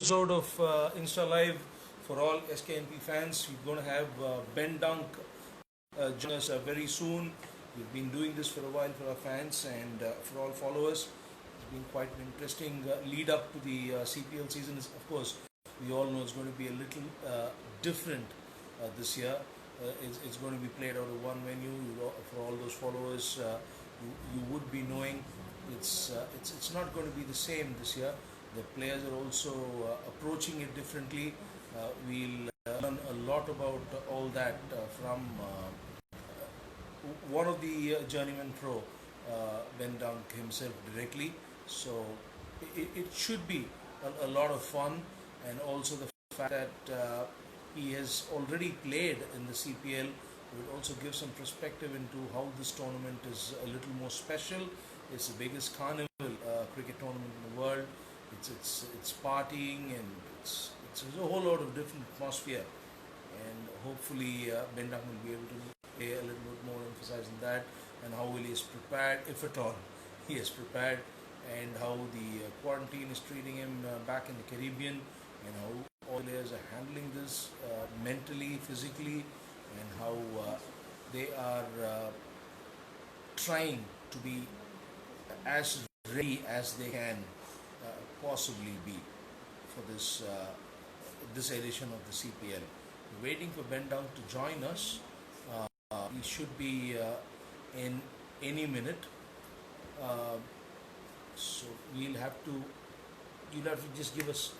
episode of Insta Live for all SKNP fans. We're going to have Ben Dunk join us very soon. We've been doing this for a while for our fans and for all followers. It's been quite an interesting lead up to the CPL season. Of course, we all know it's going to be a little different this year. It's going to be played out of one venue. For all those followers, you would be knowing it's not going to be the same this year. The players are also approaching it differently. We'll learn a lot about all that from one of the journeyman pro, Ben Dunk himself directly. So it should be a lot of fun, and also the fact that he has already played in the CPL will also give some perspective into how this tournament is a little more special. It's the biggest carnival cricket tournament in the world. It's partying, and it's a whole lot of different atmosphere, and hopefully Ben Dunk will be able to pay a little bit more emphasis on that, and how well he is prepared, if at all he is prepared, and how the quarantine is treating him back in the Caribbean, and how all players are handling this mentally, physically, and how they are trying to be as ready as they can possibly be for this edition of the CPL. We're waiting for Ben Dunk to join us. He should be in any minute. So you'll have to just give us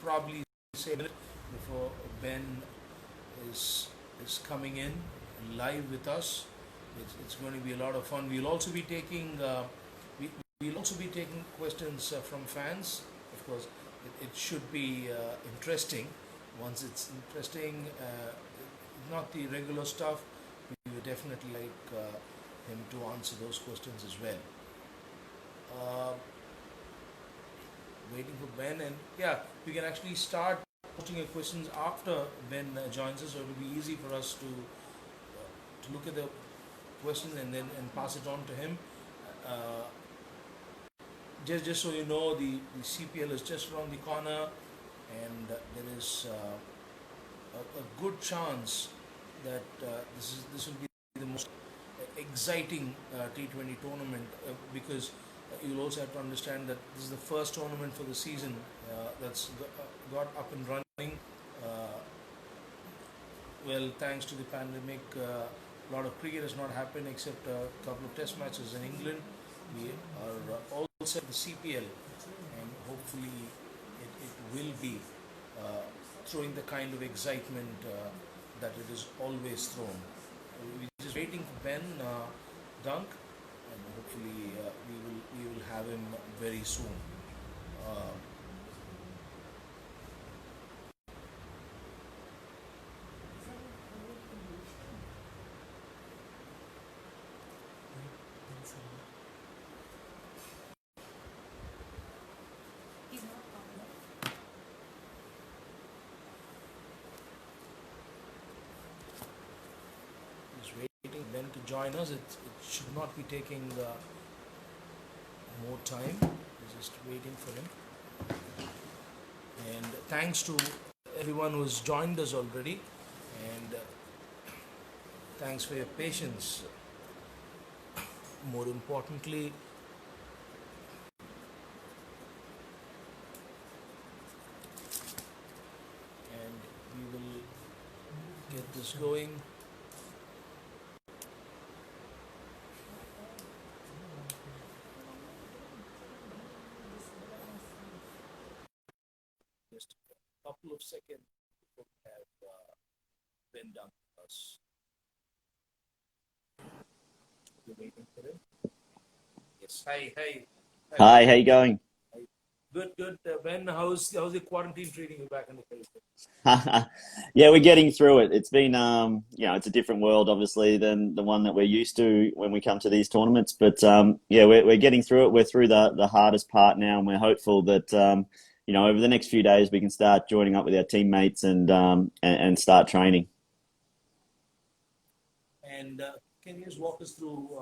probably say a minute before Ben is coming in live with us. It's going to be a lot of fun. We'll also be taking questions from fans. Of course, it should be interesting. Once it's interesting, not the regular stuff, we would definitely like him to answer those questions as well. Waiting for Ben, and yeah, we can actually start putting your questions after Ben joins us, so it will be easy for us to look at the questions and pass it on to him. Just so you know, the CPL is just around the corner, and there is a good chance that this will be the most exciting T20 tournament because you'll also have to understand that this is the first tournament for the season that's got up and running. Well, thanks to the pandemic, a lot of cricket has not happened except a couple of test matches in England. We are all set for the CPL, and hopefully it will be throwing the kind of excitement that it is always thrown. We're just waiting for Ben Dunk, and hopefully we will have him very soon. Ben to join us. It should not be taking more time. We're just waiting for him. And thanks to everyone who has joined us already, and thanks for your patience. More importantly, and we will get this going. Just a couple of seconds before we have Ben Dunk with us. You're waiting for him? Yes. Hi. Hi, how you going? Good. Ben, how's the quarantine treating you back in the Philippines? Yeah, we're getting through it. It's been, it's a different world, obviously, than the one that we're used to when we come to these tournaments. But yeah, we're getting through it. We're through the hardest part now, and we're hopeful that over the next few days we can start joining up with our teammates and start training. And can you just walk us through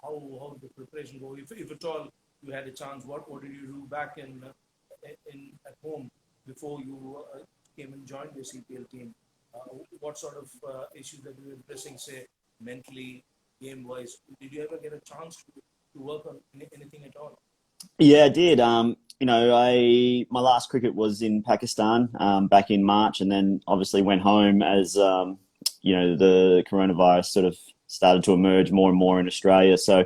how the preparation go? If at all you had a chance, what did you do back at home before you came and joined the CPL team? What sort of issues that you were facing, say, mentally, game-wise? Did you ever get a chance to work on anything at all? Yeah, I did. I my last cricket was in Pakistan back in March, and then obviously went home as the coronavirus sort of started to emerge more and more in Australia. So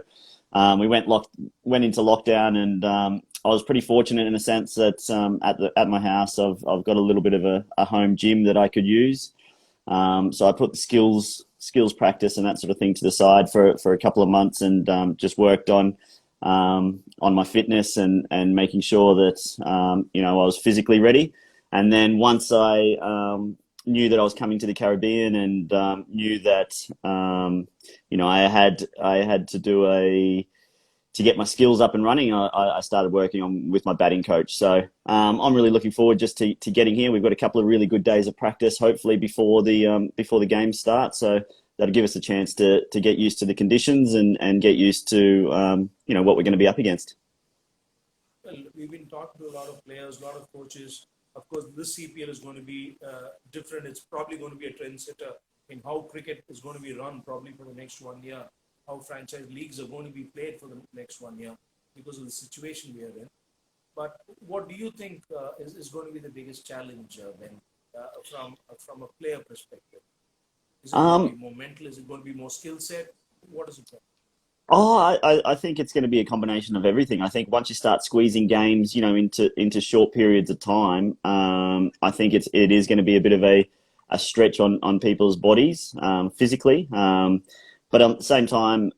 we went into lockdown, and I was pretty fortunate in a sense that at my house I've got a little bit of a home gym that I could use. So I put the skills practice and that sort of thing to the side for a couple of months, and just worked on my fitness and making sure that I was physically ready. And then once I knew that I was coming to the Caribbean, and knew that I had to get my skills up and running, I started working on with my batting coach. So I'm really looking forward just to getting here. We've got a couple of really good days of practice, hopefully before the games start. So that'll give us a chance to get used to the conditions and get used to what we're going to be up against. Well, we've been talking to a lot of players, a lot of coaches. Of course, this CPL is going to be different. It's probably going to be a trendsetter in how cricket is going to be run probably for the next 1 year, how franchise leagues are going to be played for the next 1 year because of the situation we are in. But what do you think is going to be the biggest challenge then from a player perspective? Is it going to be more mental? Is it going to be more skill set? What is it going to be? Oh, I think it's going to be a combination of everything. I think once you start squeezing games, into short periods of time, I think it is going to be a bit of a stretch on people's bodies physically. But at the same time,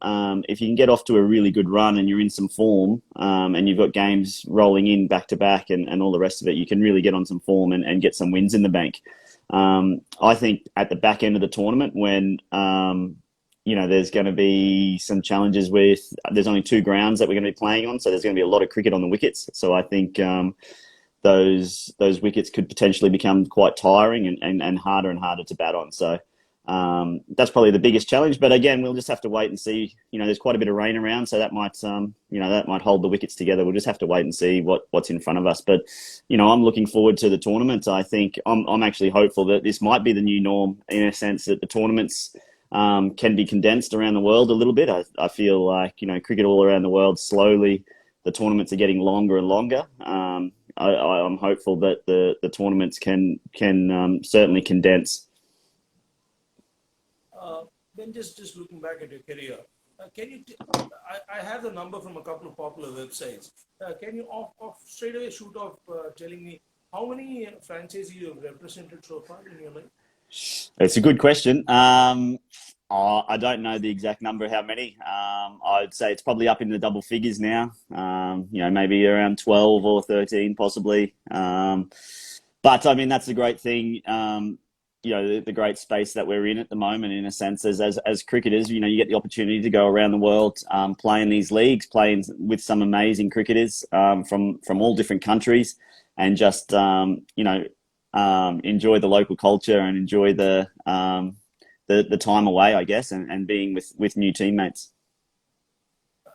if you can get off to a really good run and you're in some form, and you've got games rolling in back to back and all the rest of it, you can really get on some form and get some wins in the bank. I think at the back end of the tournament, when there's going to be some challenges there's only two grounds that we're going to be playing on, so there's going to be a lot of cricket on the wickets. So I think those wickets could potentially become quite tiring and harder and harder to bat on. So that's probably the biggest challenge. But again, we'll just have to wait and see. There's quite a bit of rain around, so that might hold the wickets together. We'll just have to wait and see what's in front of us. But I'm looking forward to the tournament. I think I'm actually hopeful that this might be the new norm, in a sense that the tournaments can be condensed around the world a little bit. I feel like cricket all around the world, slowly the tournaments are getting longer and longer. I'm hopeful that the tournaments can certainly condense. Then just looking back at your career, can you? I have the number from a couple of popular websites. Can you off straight away shoot off telling me how many franchises you have represented so far in your life? It's a good question. I don't know the exact number of how many. I'd say it's probably up in the double figures now. Maybe around 12 or 13 possibly. But I mean, that's the great thing. The great space that we're in at the moment, in a sense, as cricketers, you get the opportunity to go around the world, play in these leagues, playing with some amazing cricketers from all different countries, and just enjoy the local culture and enjoy the time away, I guess, and being with new teammates.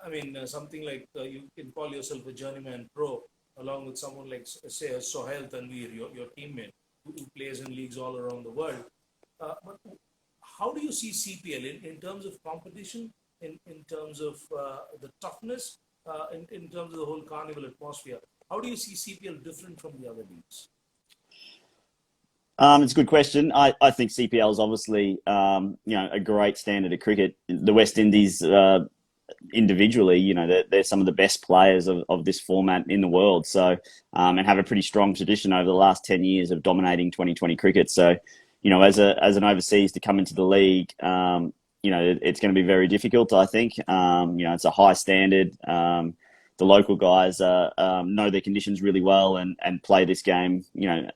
I mean, something like you can call yourself a journeyman pro, along with someone like, say, Sohail Tanveer, your teammate, who plays in leagues all around the world. But how do you see CPL in terms of competition, in terms of the toughness, in terms of the whole carnival atmosphere? How do you see CPL different from the other leagues? It's a good question. I think CPL is obviously, a great standard of cricket. The West Indies, individually, they're some of the best players of this format in the world. So, and have a pretty strong tradition over the last 10 years of dominating 2020 cricket. So, as an overseas to come into the league, it's going to be very difficult, I think. It's a high standard. The local guys know their conditions really well and play this game,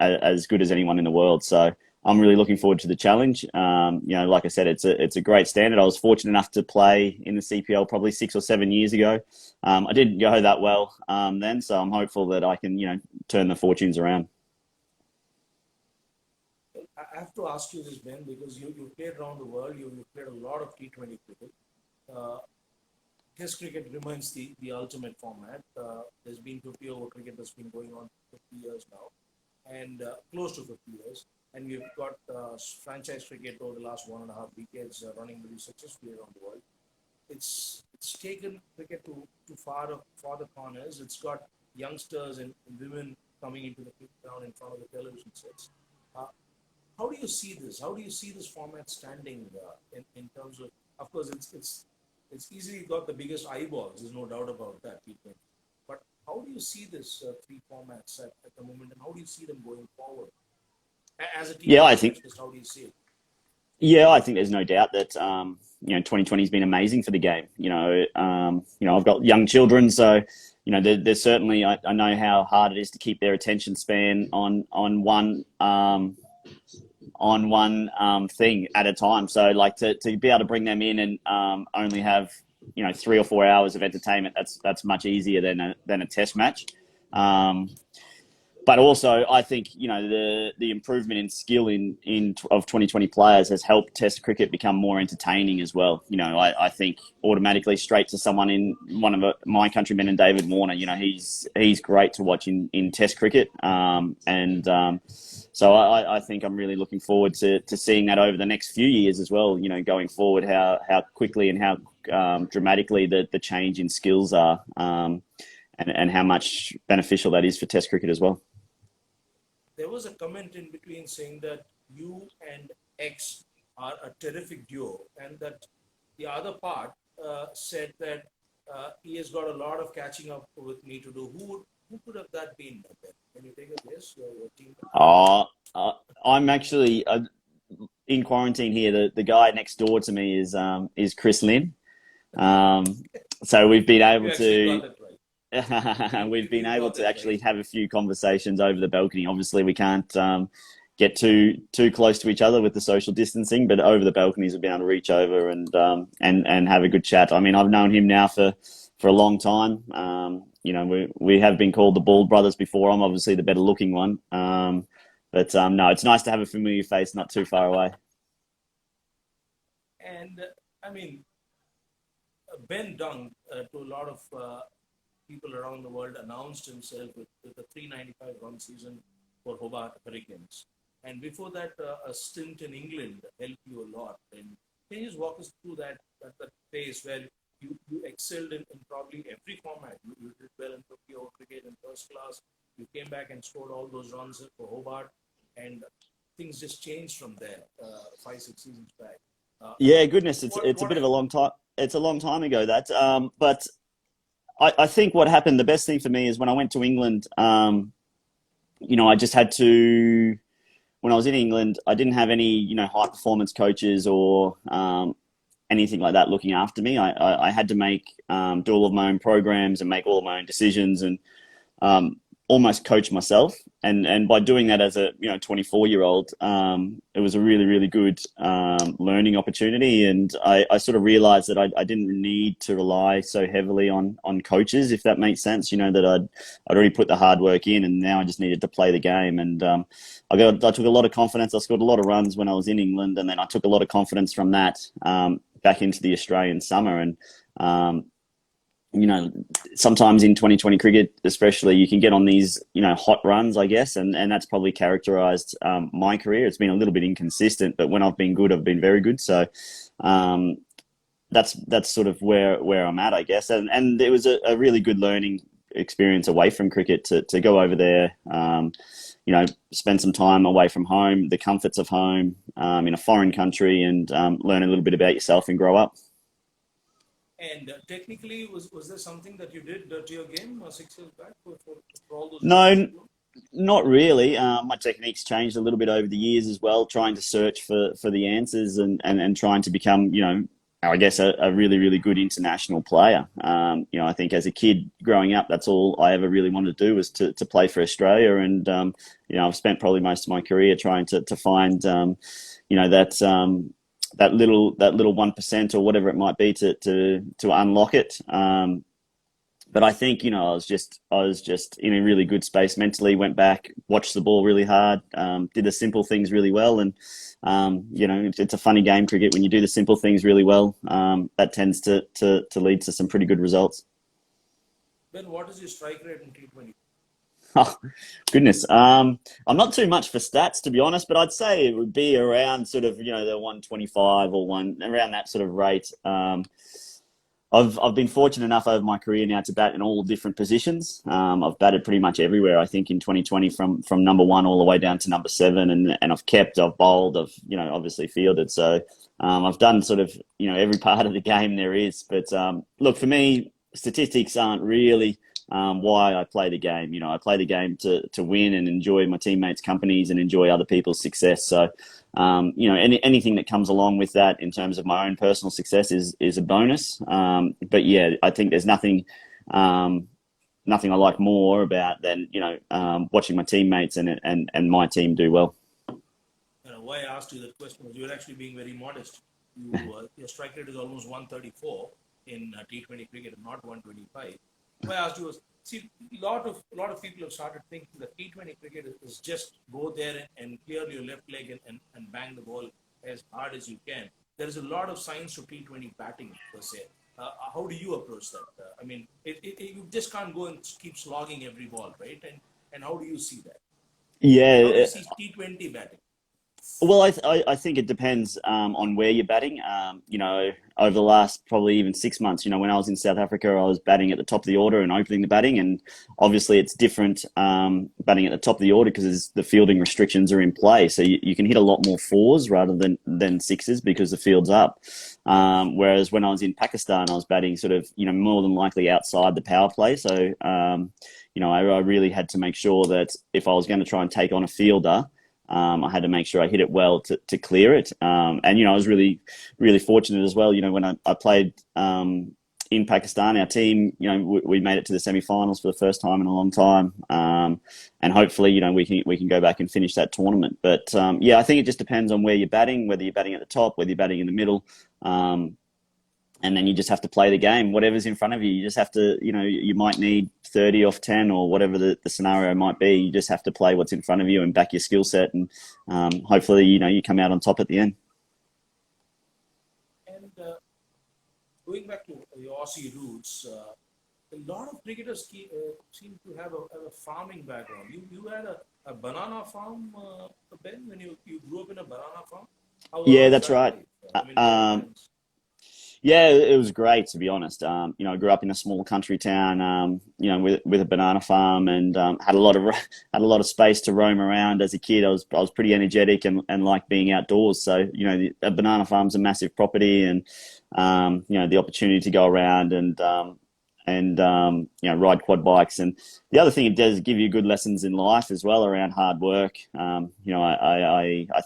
as good as anyone in the world. So I'm really looking forward to the challenge. Like I said, it's a great standard. I was fortunate enough to play in the CPL probably 6 or 7 years ago. I didn't go that well then, so I'm hopeful that I can, turn the fortunes around. I have to ask you this, Ben, because you've played around the world. You've played a lot of T20 cricket. Test cricket remains the ultimate format. There's been 50 over cricket that's been going on for 50 years now. and close to 50 years. And we've got franchise cricket over the last 1.5 decades running very successfully around the world. It's taken cricket to farther corners. It's got youngsters and women coming into the ground in front of the television sets. Uh, how do you see this? How do you see this format standing in terms of course, it's easily got the biggest eyeballs. There's no doubt about that. But how do you see this three formats at the moment, and how do you see them going forward? As a Yeah, T20 I think. specialist, how do you see it? Yeah, I think there's no doubt that 2020 has been amazing for the game. I've got young children, so there's certainly I know how hard it is to keep their attention span on one thing at a time. So like to be able to bring them in and only have 3 or 4 hours of entertainment, that's much easier than a test match. But also, I think the improvement in skill of 2020 players has helped Test cricket become more entertaining as well. I think automatically straight to someone in one of my countrymen and David Warner. He's great to watch in Test cricket, so I think I'm really looking forward to seeing that over the next few years as well. Going forward, how quickly and how dramatically the change in skills are, and how much beneficial that is for Test cricket as well. There was a comment in between saying that you and X are a terrific duo, and that the other part said that he has got a lot of catching up with me to do. Who could have that been? Can you take a guess? Your team? I'm actually in quarantine here. The guy next door to me is Chris Lynn. So we've been able to. Got it right. We've been able to actually right. have a few conversations over the balcony. Obviously, we can't get too close to each other with the social distancing, but over the balconies, we've been able to reach over and have a good chat. I mean, I've known him now for a long time. We have been called the Bald Brothers before. I'm obviously the better looking one, but no, it's nice to have a familiar face not too far away. And I mean, Ben Dung, to a lot of people around the world, announced himself with a 395 run season for Hobart Hurricanes. And before that, a stint in England helped you a lot. And can you just walk us through that phase where you excelled in probably every format? You did well in 50-over cricket in first class. You came back and scored all those runs for Hobart. And things just changed from there 5-6 seasons back. Yeah, goodness, it's a bit of a long time. It's a long time ago that, but I think what happened, the best thing for me is when I went to England, I just had to, when I was in England, I didn't have any, high performance coaches or anything like that looking after me. I had to do all of my own programs and make all of my own decisions and almost coach myself. And by doing that as a 24-year-old, it was a really, really good learning opportunity. And I sort of realized that I didn't need to rely so heavily on coaches, if that makes sense. That I'd already put the hard work in, and now I just needed to play the game. And I took a lot of confidence. I scored a lot of runs when I was in England, and then I took a lot of confidence from that back into the Australian summer. And sometimes in 2020 cricket, especially, you can get on these, hot runs, I guess, and that's probably characterized my career. It's been a little bit inconsistent, but when I've been good, I've been very good. So that's sort of where I'm at, I guess. And it was a really good learning experience away from cricket to go over there, spend some time away from home, the comforts of home, in a foreign country, and learn a little bit about yourself and grow up. And technically, was there something that you did to your game 6 years back for all those? No, not really. My technique's changed a little bit over the years as well, trying to search for the answers and trying to become, I guess, a really, really good international player. I think as a kid growing up, that's all I ever really wanted to do was to play for Australia. And, I've spent probably most of my career trying to find, that little 1% or whatever it might be to unlock it. But I think, I was just in a really good space mentally, went back, watched the ball really hard, did the simple things really well. And, it's a funny game, cricket. When you do the simple things really well, that tends to lead to some pretty good results. Ben, what is your strike rate in T20? Oh, goodness. I'm not too much for stats, to be honest, but I'd say it would be around sort of, the 125 or around that sort of rate. I've been fortunate enough over my career now to bat in all different positions. I've batted pretty much everywhere, I think, in 2020 from number one all the way down to number seven, and I've bowled, obviously fielded. So I've done sort of, every part of the game there is. But look, for me, statistics aren't really why I play the game. I play the game to win and enjoy my teammates' companies and enjoy other people's success. So anything that comes along with that in terms of my own personal success is a bonus. But yeah, I think there's nothing I like more about than watching my teammates and my team do well. Why I asked you that question was you're actually being very modest. Your strike rate is almost 134 in T20 cricket, not 125. Why I asked you was, see, a lot of people have started thinking that T20 cricket is just go there and clear your left leg and bang the ball as hard as you can. There is a lot of science to T20 batting per se. How do you approach that? You just can't go and keep slogging every ball, right? And how do you see that? How do you Yeah. see T20 batting? Well, I think it depends on where you're batting. Over the last probably even 6 months, when I was in South Africa, I was batting at the top of the order and opening the batting. And obviously it's different batting at the top of the order because the fielding restrictions are in play. So you can hit a lot more fours rather than sixes because the field's up. Whereas when I was in Pakistan, I was batting sort of, more than likely outside the power play. So, I really had to make sure that if I was going to try and take on a fielder, I had to make sure I hit it well to clear it. And, I was really, really fortunate as well. When I played in Pakistan, our team, we made it to the semi-finals for the first time in a long time. And hopefully, we can go back and finish that tournament. But I think it just depends on where you're batting, whether you're batting at the top, whether you're batting in the middle. And then you just have to play the game. Whatever's in front of you, you just have to, you might need 30 off 10 or whatever the scenario might be. You just have to play what's in front of you and back your skill set. And hopefully, you come out on top at the end. And going back to your Aussie roots, a lot of cricketers seem to have a farming background. You had a banana farm, Ben, when you grew up in a banana farm? Yeah, How is that's that right. life? Yeah, it was great, to be honest. I grew up in a small country town, with a banana farm, and had a lot of had a lot of space to roam around as a kid. I was pretty energetic and liked being outdoors. So a banana farm's a massive property, and the opportunity to go around and ride quad bikes. And the other thing it does give you good lessons in life as well around hard work. I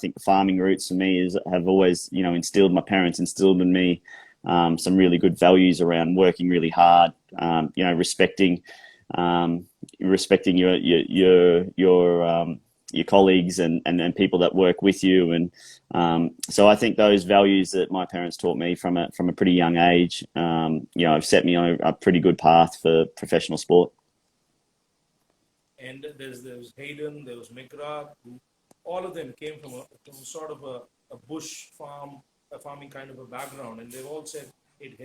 think the farming roots for me have always my parents instilled in me some really good values around working really hard, respecting your colleagues and people that work with you. And so I think those values that my parents taught me from a pretty young age, have set me on a pretty good path for professional sport. And there's Hayden, there was McGrath, all of them came from sort of a bush farming kind of a background, and they've all said it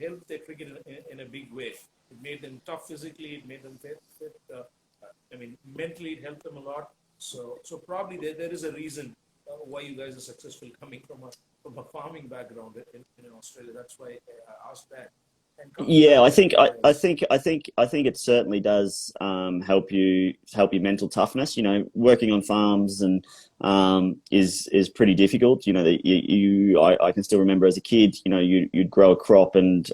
helped their cricket in a big way. It made them tough physically, it made them fit. Mentally it helped them a lot. So probably there is a reason why you guys are successful coming from a farming background in Australia. That's why I asked that. Yeah, I think it certainly does help your mental toughness. Working on farms and is pretty difficult. That I can still remember as a kid. You'd grow a crop and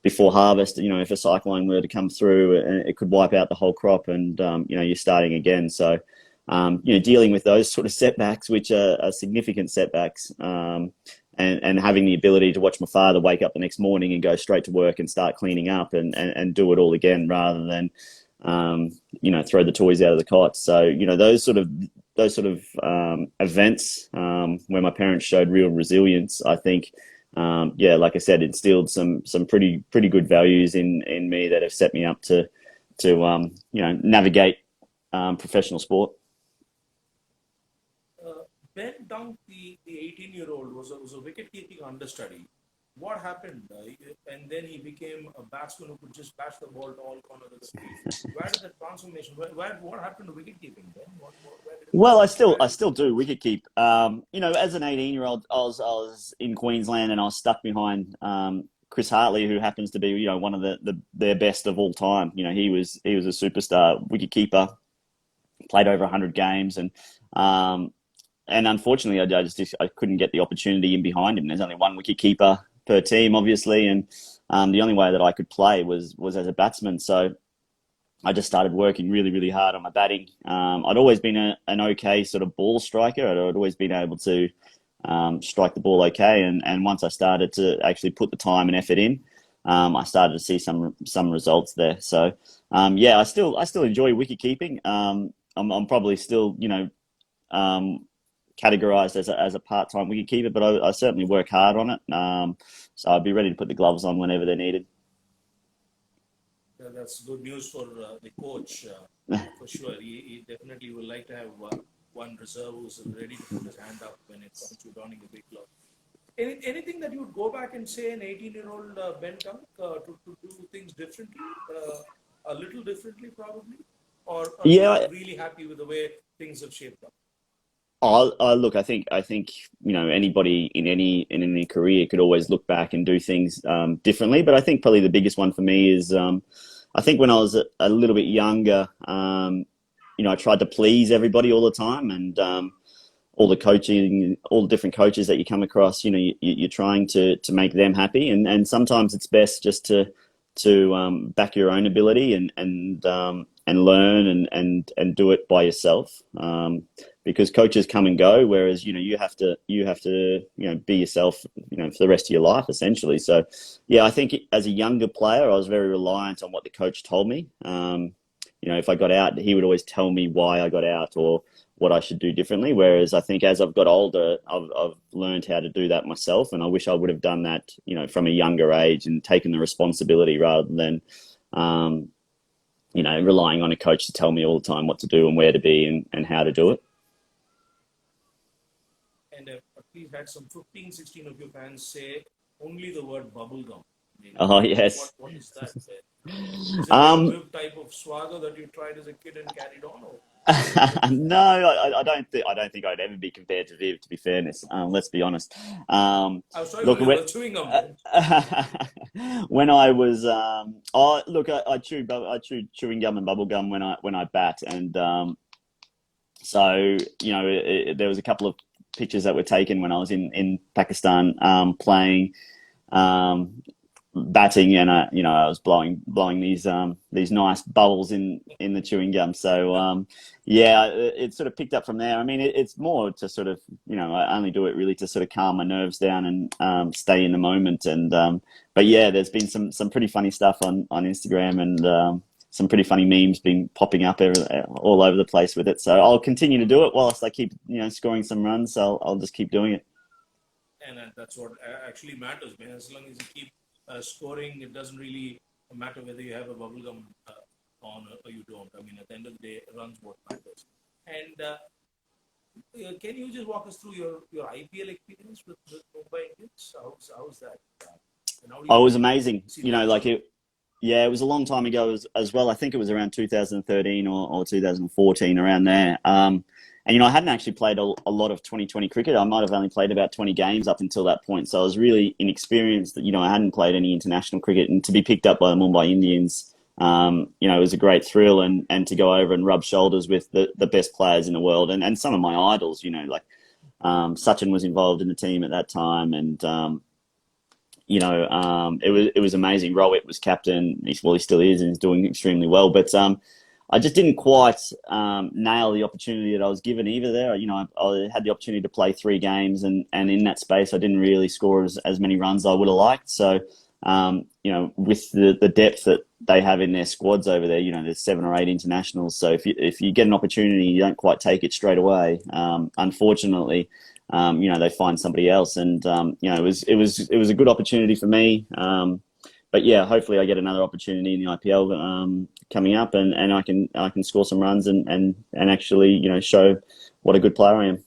before harvest, if a cyclone were to come through, it could wipe out the whole crop, and you're starting again. So dealing with those sort of setbacks, which are significant setbacks. And having the ability to watch my father wake up the next morning and go straight to work and start cleaning up and do it all again rather than, throw the toys out of the cot. So, those sort of events where my parents showed real resilience, I think, like I said, instilled some pretty good values in me that have set me up to navigate professional sport. Ben Dunk, the 18-year-old, was a wicket-keeping understudy. what happened? And then he became a batsman who could just bash the ball to all corners of the field. Where did the transformation? What happened to wicket keeping then? Where did it go? Well, Where I did it still do wicket keep. As an 18-year-old, I was in Queensland and I was stuck behind Chris Hartley, who happens to be one of their best of all time. He was a superstar wicket keeper, played over 100 games, and unfortunately, I couldn't get the opportunity in behind him. There's only one wicket keeper per team, obviously, and the only way that I could play was as a batsman. So I just started working really, really hard on my batting. I'd always been an okay sort of ball striker. I'd always been able to strike the ball okay, and once I started to actually put the time and effort in, I started to see some results there. So I still enjoy wicket keeping. I'm probably still categorized as a part-time wicketkeeper, but I certainly work hard on it. So I'd be ready to put the gloves on whenever they're needed. That's good news for the coach, for sure. He definitely would like to have one reserve who's ready to put his hand up when it comes to donning a big glove. Anything that you would go back and say an 18-year-old Ben Kunk to do things differently, a little differently probably, or Yeah, you're really happy with the way things have shaped up? look, I think anybody in any career could always look back and do things differently. But I think probably the biggest one for me is I think when I was a little bit younger, I tried to please everybody all the time, and all the coaching, all the different coaches that you come across, you're trying to make them happy, and sometimes it's best just to back your own ability and learn and do it by yourself. Because coaches come and go, whereas you have to be yourself for the rest of your life essentially. So yeah, I think as a younger player, I was very reliant on what the coach told me. If I got out, he would always tell me why I got out or what I should do differently. Whereas I think as I've got older, I've learned how to do that myself, and I wish I would have done that from a younger age and taken the responsibility rather than relying on a coach to tell me all the time what to do and where to be and how to do it. And please had some 15, 16 of your fans say only the word bubblegum. Oh, yes. What is that? Is it Um, a type of swagger that you tried as a kid and carried on? Or no, I don't think I'd ever be compared to Viv. To be fairness, let's be honest. I was talking Look, about chewing gum. when I was, I chewed chewing gum and bubble gum when I bat, and so there was a couple of pictures that were taken when I was in Pakistan playing. Batting, and I was blowing these nice bubbles in the chewing gum. So it sort of picked up from there. I mean, it's more to sort of I only do it really to sort of calm my nerves down and stay in the moment. And but yeah, there's been some pretty funny stuff on Instagram, and some pretty funny memes been popping up all over the place with it. So I'll continue to do it whilst I keep scoring some runs. So I'll just keep doing it. And that's what actually matters, man. As long as you keep scoring, it doesn't really matter whether you have a bubblegum on or you don't. I mean, at the end of the day, runs what matters. And can you just walk us through your IPL experience with Mumbai Indians? How's that? And how do Oh, it was you amazing. see It was a long time ago as well. I think it was around 2013 or 2014, around there. And I hadn't actually played a lot of 2020 cricket. I might have only played about 20 games up until that point. So I was really inexperienced. I hadn't played any international cricket, and to be picked up by the Mumbai Indians, it was a great thrill, and to go over and rub shoulders with the best players in the world and some of my idols. Like Sachin was involved in the team at that time, and it was amazing. Rohit was captain. He still is, and he's doing extremely well. But I just didn't quite nail the opportunity that I was given either there. I had the opportunity to play 3 games, and in that space, I didn't really score as many runs as I would have liked. So, with the depth that they have in their squads over there, there's 7 or 8 internationals. So if you get an opportunity, you don't quite take it straight away. Unfortunately, they find somebody else, and it was a good opportunity for me. But yeah, hopefully I get another opportunity in the IPL coming up, and I can score some runs and actually show what a good player I am.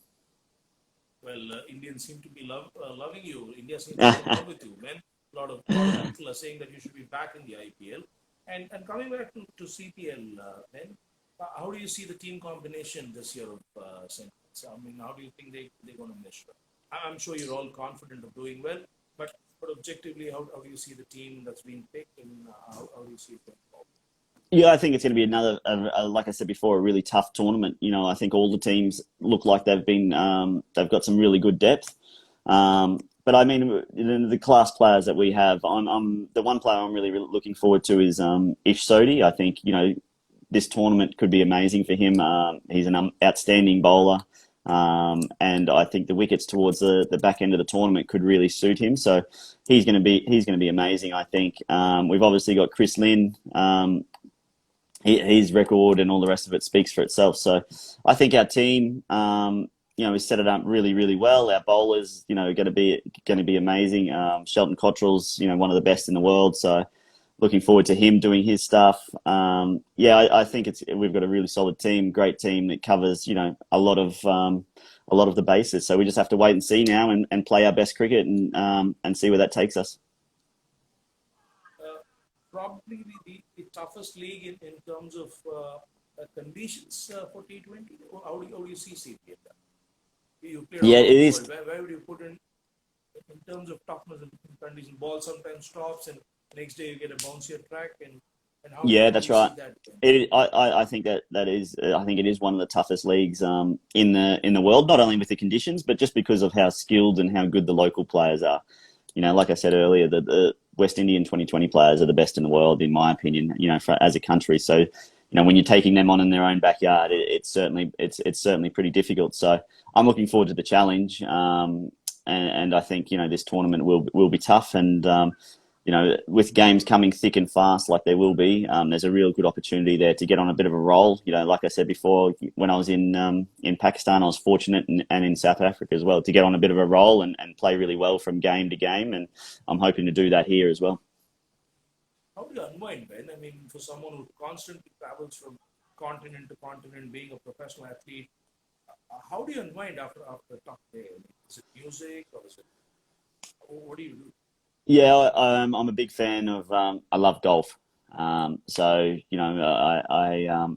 Well, Indians Indians seem to be loving you. India seems to be in love with you, man. A lot of people are saying that you should be back in the IPL. And coming back to CPL, man, how do you see the team combination this year of Saints? I mean, how do you think they're going to measure? I'm sure you're all confident of doing well, but objectively, how do you see the team that's been picked, and how do you see it going forward? Yeah, I think it's going to be another, like I said before, a really tough tournament. I think all the teams look like they've got some really good depth. But I mean, the class players that we have, I'm the one player I'm really looking forward to is Ish Sodhi. I think this tournament could be amazing for him. He's an outstanding bowler, and I think the wickets towards the back end of the tournament could really suit him. So he's going to be amazing. I think we've obviously got Chris Lynn. His record and all the rest of it speaks for itself. So I think our team, we set it up really, really well. Our bowlers, going to be amazing. Shelton Cottrell's, one of the best in the world. So looking forward to him doing his stuff. I think we've got a really solid team, great team that covers, a lot of the bases. So we just have to wait and see now and play our best cricket and see where that takes us. Probably the toughest league in terms of conditions for T20. How do you see CPL? You play Yeah, it is. Where would you put in terms of toughness and condition? Ball sometimes stops, and next day you get a bouncier track, and how Yeah, do that's you right. see that? I think that is. I think it is one of the toughest leagues in the world. Not only with the conditions, but just because of how skilled and how good the local players are. Like I said earlier, the West Indian 2020 players are the best in the world, in my opinion. As a country. So, when you're taking them on in their own backyard, it's certainly pretty difficult. So, I'm looking forward to the challenge, and I think this tournament will be tough. And with games coming thick and fast like there will be, there's a real good opportunity there to get on a bit of a roll. Like I said before, when I was in Pakistan, I was fortunate, and in South Africa as well, to get on a bit of a roll and play really well from game to game. And I'm hoping to do that here as well. How do you unwind, Ben? I mean, for someone who constantly travels from continent to continent, being a professional athlete, how do you unwind after a tough day? I mean, is it music, or what do you do? Yeah, I'm a big fan of. I love golf. So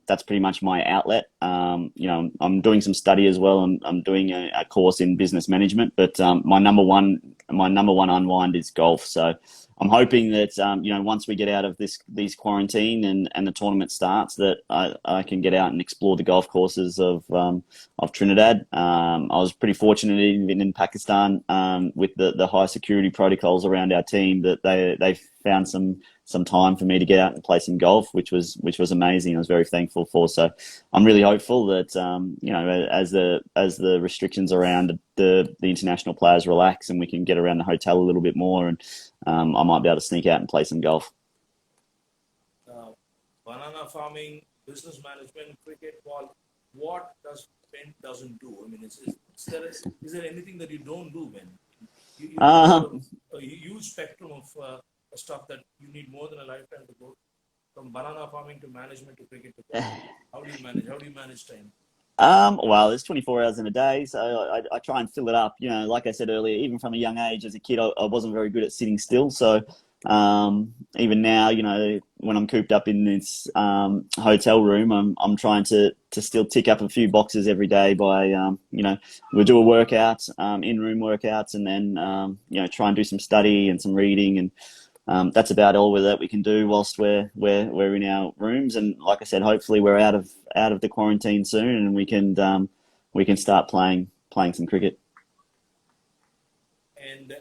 that's pretty much my outlet. I'm doing some study as well. I'm doing a course in business management, but my number one unwind is golf. So I'm hoping that once we get out of these quarantine and the tournament starts, that I can get out and explore the golf courses of Trinidad. I was pretty fortunate even in Pakistan with the high security protocols around our team, that they found some time for me to get out and play some golf, which was amazing. I was very thankful for. So I'm really hopeful that as the restrictions around the international players relax and we can get around the hotel a little bit more, and I might be able to sneak out and play some golf. Banana farming, business management, cricket, what does Ben doesn't do? I mean, is there anything that you don't do, Ben? You have a huge spectrum of stuff that you need more than a lifetime to go, from banana farming to management to cricket to golf. How do you manage? How do you manage time? Well, there's 24 hours in a day, so I try and fill it up. Like I said earlier, even from a young age as a kid, I wasn't very good at sitting still. So even now, when I'm cooped up in this hotel room, I'm trying to still tick up a few boxes every day by we'll do a workout, in-room workouts, and then try and do some study and some reading, and that's about all that we can do whilst we're in our rooms. And like I said, hopefully we're out of the quarantine soon, and we can start playing some cricket. And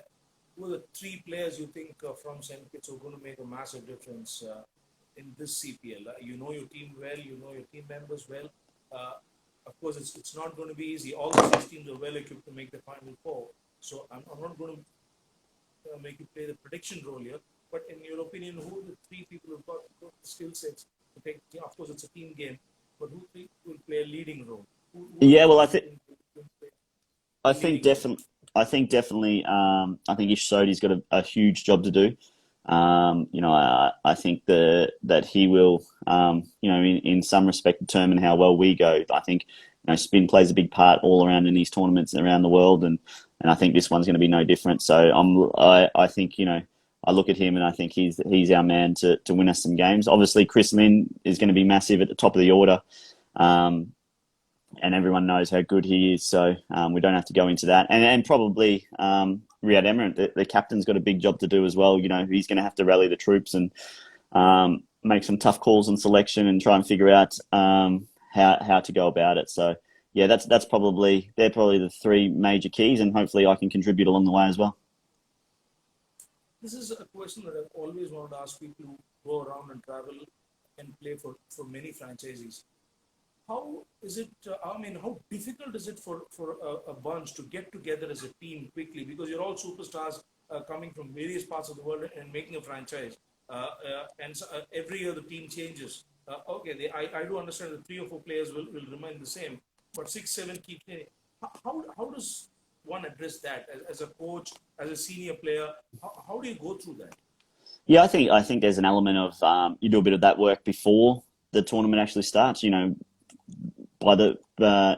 who are the three players you think from St. Kitts who are going to make a massive difference in this CPL? You know your team well, you know your team members well. Of course, it's not going to be easy. All the 6 teams are well equipped to make the final four. So I'm not going to make you play the prediction role here. But in your opinion, who are the 3 people who've got the skill sets to take? Of course, it's a team game, but who will play a leading role? Yeah, well, I think definitely. I think Ish Sodhi's got a huge job to do. I think that he will, in some respect, determine how well we go. I think spin plays a big part all around in these tournaments and around the world, and I think this one's going to be no different. So I think I look at him and I think he's our man to win us some games. Obviously, Chris Lynn is going to be massive at the top of the order. And everyone knows how good he is, so we don't have to go into that. And probably Riyad Emirate, the captain's got a big job to do as well. He's going to have to rally the troops and make some tough calls on selection and try and figure out how to go about it. So yeah, they're probably the three major keys, and hopefully I can contribute along the way as well. This is a question that I've always wanted to ask people who go around and travel and play for many franchisees. How is it, how difficult is it for a bunch to get together as a team quickly? Because you're all superstars coming from various parts of the world and making a franchise. And so, every year the team changes. I do understand that 3 or 4 players will remain the same, but 6, 7 keep changing. How does one address that as a coach, as a senior player? How do you go through that? Yeah, I think there's an element of you do a bit of that work before the tournament actually starts. By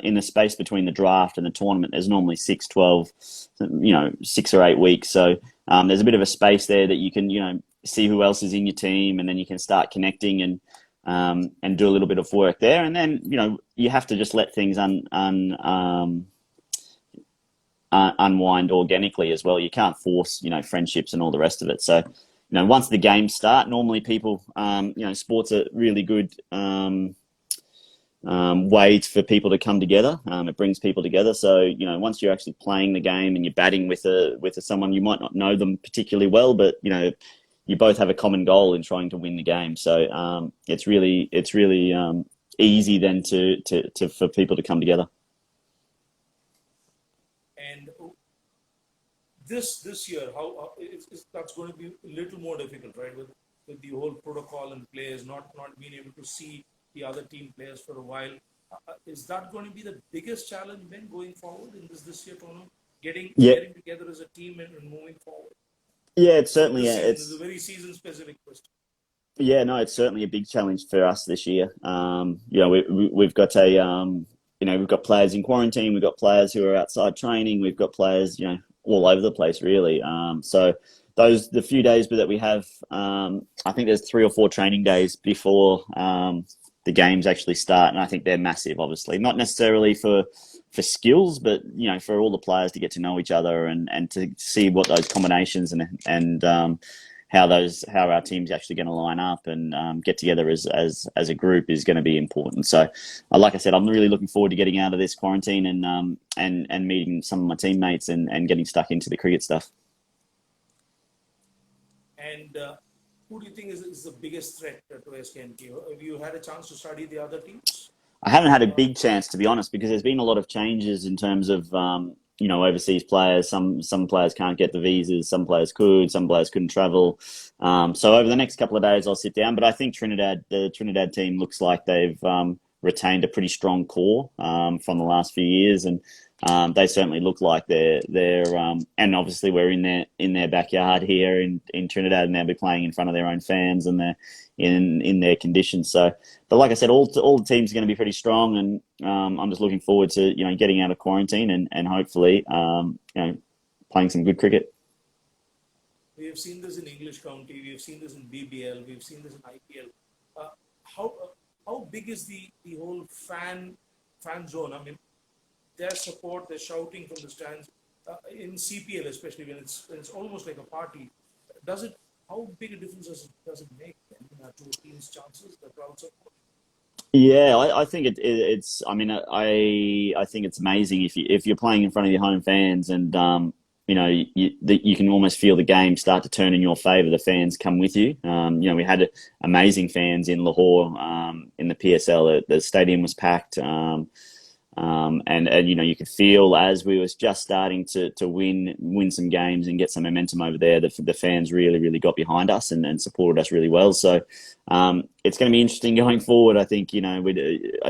in the space between the draft and the tournament, there's normally 6, 12, 6 or 8 weeks. So there's a bit of a space there that you can, see who else is in your team, and then you can start connecting and do a little bit of work there. And then, you have to just let things unwind organically as well. You can't force, friendships and all the rest of it. So, once the games start, normally people, sports are really good way for people to come together. It brings people together. So, once you're actually playing the game and you're batting with someone, you might not know them particularly well, but, you both have a common goal in trying to win the game. So it's really easy then for people to come together. And this year, that's going to be a little more difficult, right? With the whole protocol and players not being able to see the other team players for a while. Is that going to be the biggest challenge then going forward in this year tournament? Getting together as a team and moving forward? Yeah, it's certainly it's a very season specific question. Yeah, no, it's certainly a big challenge for us this year. We've got we've got players in quarantine, we've got players who are outside training, we've got players, all over the place really. So the few days that we have, I think there's 3 or 4 training days before the games actually start, and I think they're massive. Obviously, not necessarily for skills, but for all the players to get to know each other and to see what those combinations and how our team's actually going to line up and get together as a group is going to be important. So, like I said, I'm really looking forward to getting out of this quarantine and meeting some of my teammates and getting stuck into the cricket stuff. And who do you think is the biggest threat to SKNK? Have you had a chance to study the other teams? I haven't had a big chance, to be honest, because there's been a lot of changes in terms of overseas players. Some players can't get the visas, some players could, some players couldn't travel. So over the next couple of days, I'll sit down. But I think the Trinidad team looks like they've retained a pretty strong core from the last few years, and they certainly look like they're and obviously we're in their backyard here in Trinidad, and they'll be playing in front of their own fans, and they're in their conditions. So, but like I said, all the teams are going to be pretty strong, and I'm just looking forward to getting out of quarantine and hopefully playing some good cricket. We have seen this in English County, we have seen this in BBL, we've seen this in IPL. How big is the whole fan zone? I mean, their support, their shouting from the stands in CPL, especially when it's almost like a party. How big a difference does it make to a team's chances, the crowd support? Yeah, I think it's. I mean, I think it's amazing if you're playing in front of your home fans, and you can almost feel the game start to turn in your favour. The fans come with you. We had amazing fans in Lahore in the PSL. The stadium was packed. And you could feel as we was just starting to win some games and get some momentum over there, the fans really got behind us and supported us really well. So it's going to be interesting going forward. I think I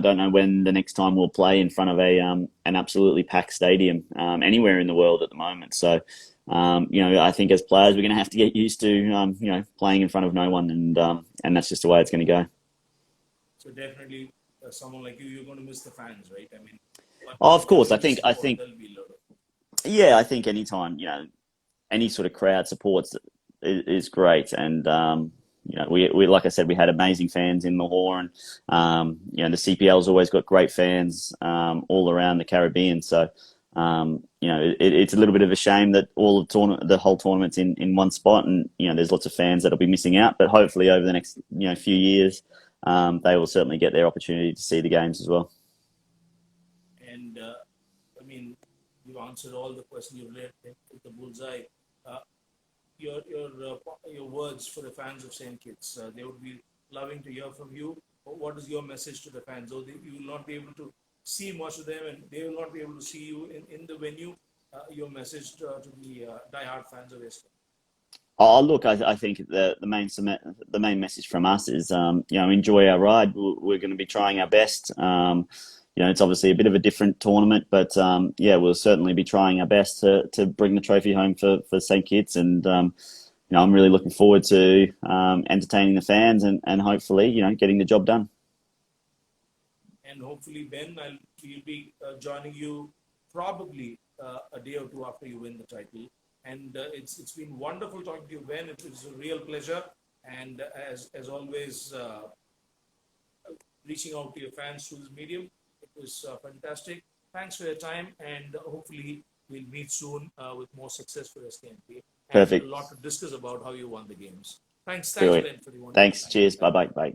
don't know when the next time we'll play in front of an absolutely packed stadium anywhere in the world at the moment. So I think as players we're going to have to get used to playing in front of no one, and that's just the way it's going to go. So definitely someone like you, you're going to miss the fans, right? I mean, Oh, of there course. will be I support. think, There'll be a lot of. yeah, I think anytime, any sort of crowd supports is great. And, we, like I said, we had amazing fans in Lahore, and, the CPL's always got great fans, all around the Caribbean. So, it's a little bit of a shame that the whole tournament's in one spot, and, there's lots of fans that'll be missing out, but hopefully over the next, few years, they will certainly get their opportunity to see the games as well. And I mean, you answered all the questions. You've hit the bullseye. Uh, your words for the fans of St. Kitts. They would be loving to hear from you. What is your message to the fans? Though you will not be able to see much of them, and they will not be able to see you in the venue. Your message to the diehard fans of West. Oh, look, I think the main message from us is, enjoy our ride. We're going to be trying our best. It's obviously a bit of a different tournament, but we'll certainly be trying our best to bring the trophy home for St. Kitts. And I'm really looking forward to entertaining the fans and hopefully, getting the job done. And hopefully, Ben, we'll be joining you probably a day or two after you win the title. And it's been wonderful talking to you, Ben. It was a real pleasure. And as always, reaching out to your fans through this medium, it was fantastic. Thanks for your time, and hopefully we'll meet soon with more success for SKMP. Perfect. A lot to discuss about how you won the games. Thanks, Brilliant. Ben, for the wonderful Thanks. time. Cheers. Bye.